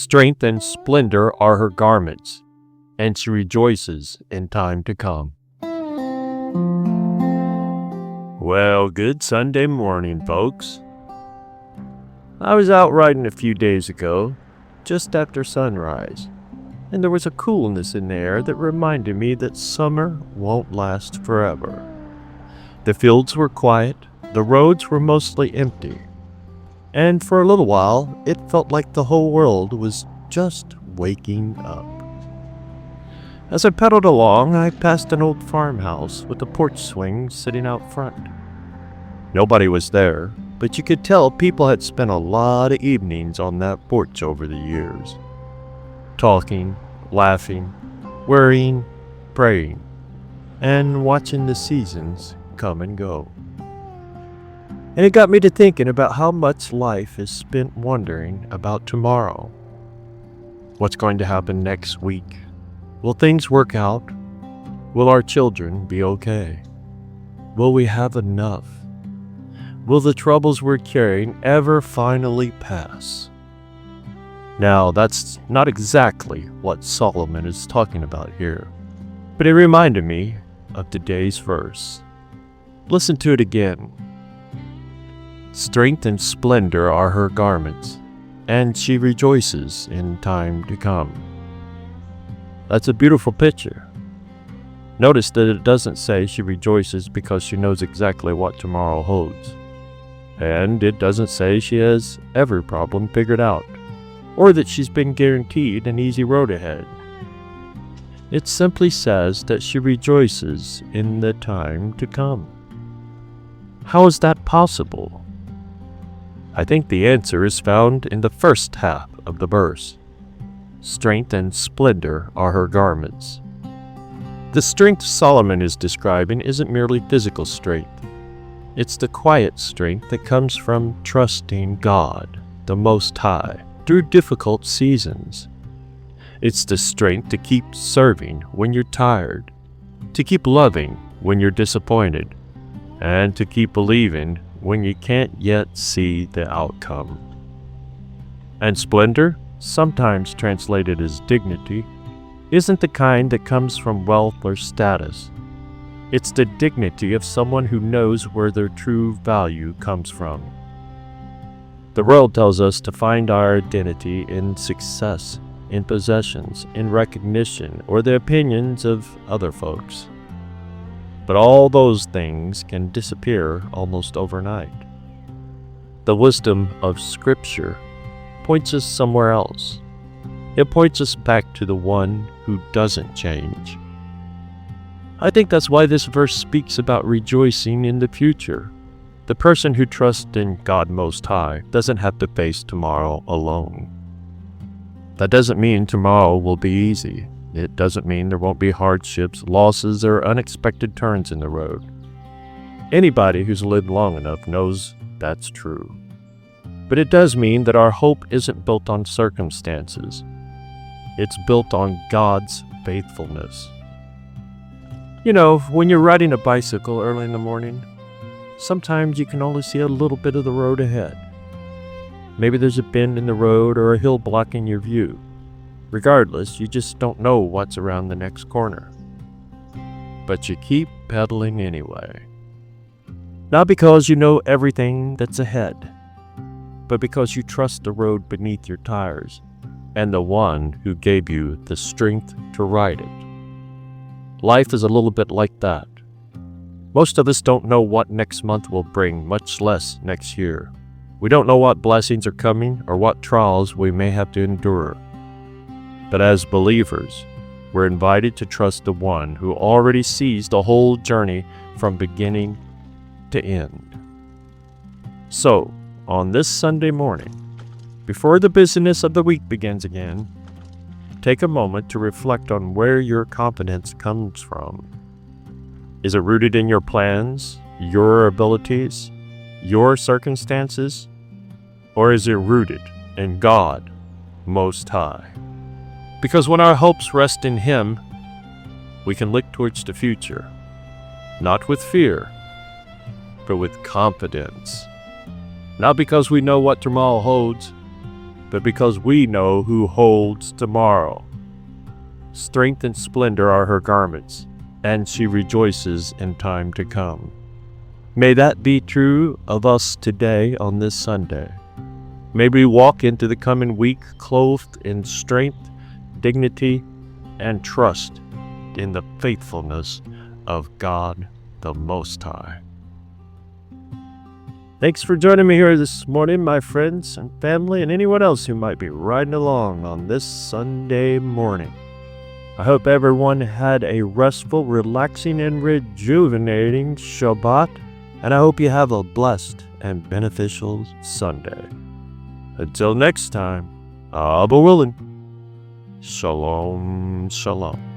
Strength and splendor are her garments, and she rejoices in time to come. Well, good Sunday morning, folks. I was out riding a few days ago, just after sunrise, and there was a coolness in the air that reminded me that summer won't last forever. The fields were quiet, the roads were mostly empty, and for a little while it felt like the whole world was just waking up. As I pedaled along, I passed an old farmhouse with a porch swing sitting out front. Nobody was there, but you could tell people had spent a lot of evenings on that porch over the years. Talking, laughing, worrying, praying, and watching the seasons come and go. And it got me to thinking about how much life is spent wondering about tomorrow. What's going to happen next week? Will things work out? Will our children be okay? Will we have enough? Will the troubles we're carrying ever finally pass? Now, that's not exactly what Solomon is talking about here, but it reminded me of today's verse. Listen to it again. Strength and splendor are her garments, and she rejoices in time to come. That's a beautiful picture. Notice that it doesn't say she rejoices because she knows exactly what tomorrow holds. And it doesn't say she has every problem figured out, or that she's been guaranteed an easy road ahead. It simply says that she rejoices in the time to come. How is that possible? I think the answer is found in the first half of the verse. Strength and splendor are her garments. The strength Solomon is describing isn't merely physical strength. It's the quiet strength that comes from trusting God, the Most High, through difficult seasons. It's the strength to keep serving when you're tired, to keep loving when you're disappointed, and to keep believing when you can't yet see the outcome. And splendor, sometimes translated as dignity, isn't the kind that comes from wealth or status. It's the dignity of someone who knows where their true value comes from. The world tells us to find our identity in success, in possessions, in recognition, or the opinions of other folks. But all those things can disappear almost overnight. The wisdom of Scripture points us somewhere else. It points us back to the one who doesn't change. I think that's why this verse speaks about rejoicing in the future. The person who trusts in God Most High doesn't have to face tomorrow alone. That doesn't mean tomorrow will be easy. It doesn't mean there won't be hardships, losses, or unexpected turns in the road. Anybody who's lived long enough knows that's true. But it does mean that our hope isn't built on circumstances. It's built on God's faithfulness. You know, when you're riding a bicycle early in the morning, sometimes you can only see a little bit of the road ahead. Maybe there's a bend in the road or a hill blocking your view. Regardless, you just don't know what's around the next corner. But you keep pedaling anyway. Not because you know everything that's ahead, but because you trust the road beneath your tires and the one who gave you the strength to ride it. Life is a little bit like that. Most of us don't know what next month will bring, much less next year. We don't know what blessings are coming or what trials we may have to endure. But as believers, we're invited to trust the one who already sees the whole journey from beginning to end. So, on this Sunday morning, before the busyness of the week begins again, take a moment to reflect on where your confidence comes from. Is it rooted in your plans, your abilities, your circumstances, or is it rooted in God Most High? Because when our hopes rest in Him, we can look towards the future, not with fear, but with confidence. Not because we know what tomorrow holds, but because we know who holds tomorrow. Strength and splendor are her garments, and she rejoices in time to come. May that be true of us today on this Sunday. May we walk into the coming week clothed in strength, dignity, and trust in the faithfulness of God the Most High. Thanks for joining me here this morning, my friends and family, and anyone else who might be riding along on this Sunday morning. I hope everyone had a restful, relaxing, and rejuvenating Shabbat, and I hope you have a blessed and beneficial Sunday. Until next time, Abba willing, Shalom, Shalom.